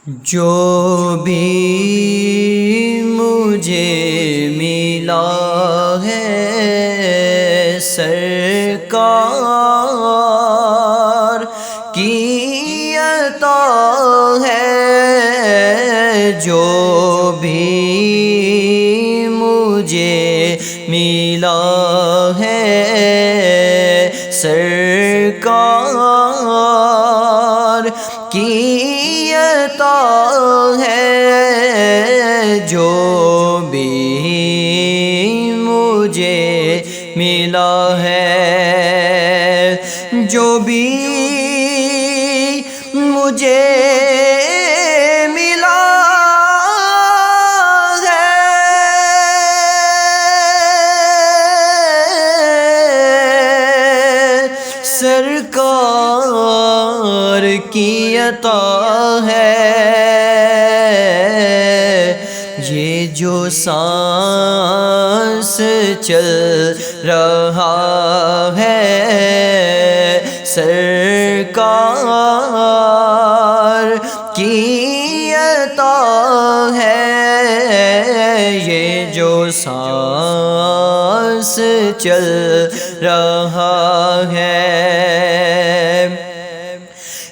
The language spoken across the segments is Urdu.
جو بھی مجھے ملا ہے سرکار کی عطا ہے، جو بھی مجھے ملا ہے سرکار کی عطا ہے، جو بھی مجھے ملا ہے، جو بھی مجھے ملا سرکار کی عطا ہے، یہ جو سانس چل رہا ہے سرکار کی عطا ہے، یہ جو سانس چل رہا ہے،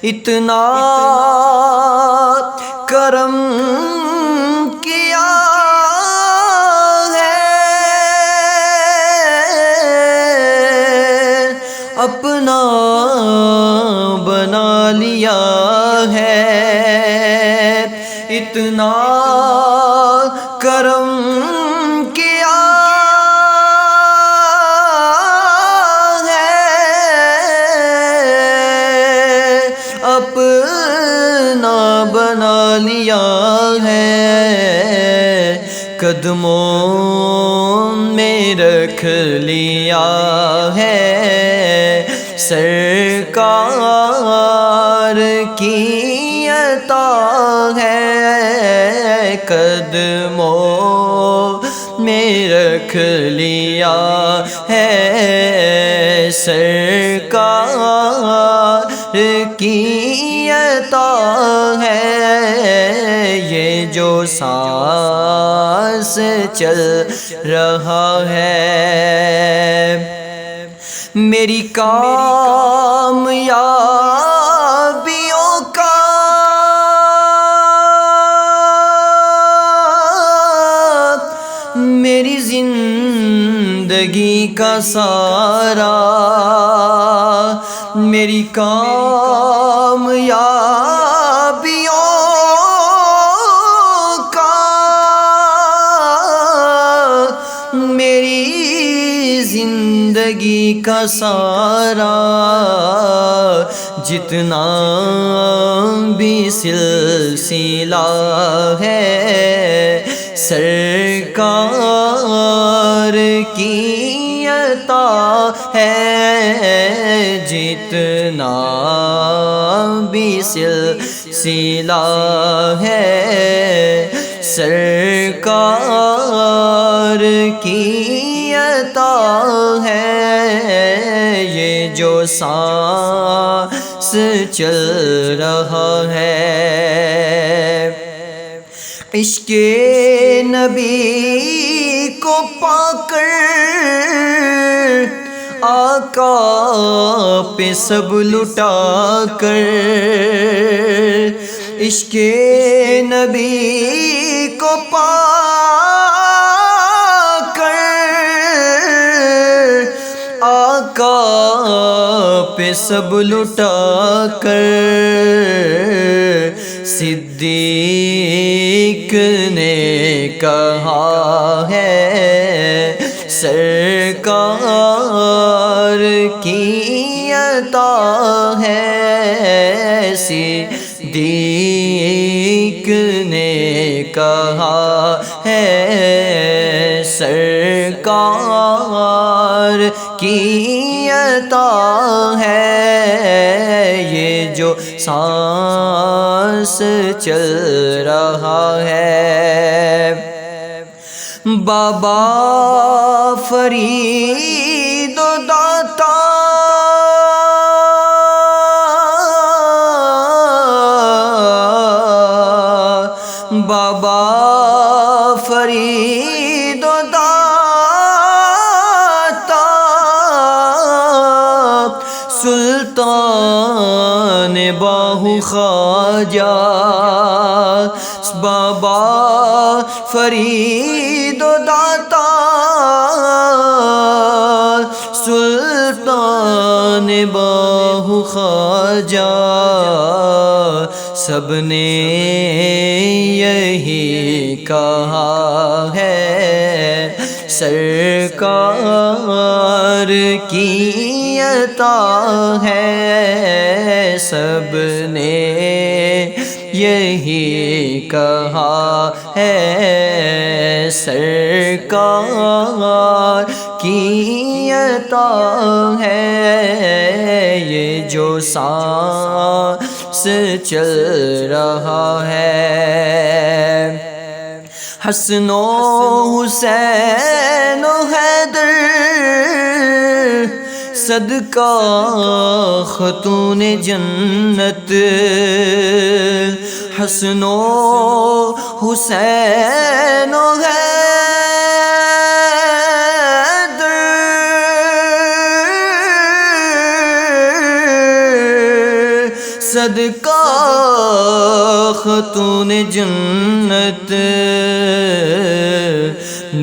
اتنا کرم کیا ہے، اپنا بنا لیا ہے، اتنا کرم کیا اپنا بنا لیا ہے، قدموں میں رکھ لیا ہے سرکار کی عطا ہے، قدموں میں رکھ لیا ہے سرکار کی عطا ہے، یہ جو سانس چل رہا ہے، میری کامیابیوں کا میری زندگی کا سارا، میری کامیابیوں کا میری زندگی کا سارا، جتنا بھی سلسلہ ہے سرکار کی عطا ہے، جتنا بھی سلسلہ ہے سرکار کی عطا ہے، یہ جو سانس چل رہا ہے، عشق نبی کو پا کر آقا پہ سب لٹا کر، عشق نبی کو پا کر آقا پہ سب لٹا کر، صدیق نے کہا ہے سرکار کی عطا ہے، صدیق نے کہا ہے سرکار کی عطا ہے، یہ جو سانس چل رہا ہے، بابا فرید و داتا بابا فرید و داتا سلطان باہو خواجہ، بابا فرید و داتا سلطان باہو خواجہ، سب نے یہی کہا ہے سرکار کی عطا ہے، سب نے یہی کہا ہے سرکار کی عطا ہے، یہ جو سانس چل رہا ہے، حسن و حسین و حیدر صدقہ خاتون جنت، حسن و حسین و حیدر صدقہ خاتون جنت،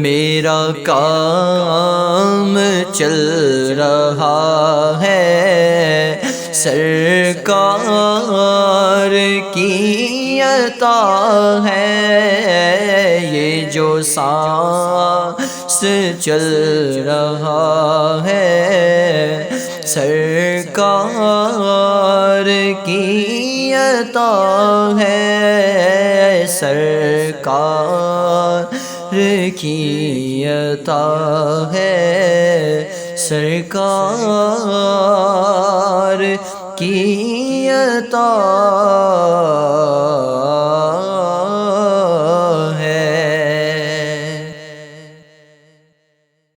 میرا کام چل رہا ہے سرکار کی عطا ہے، یہ جو سانس چل رہا ہے سرکار کی عطا ہے، سرکار کی عطا ہے، سرکار کی عطا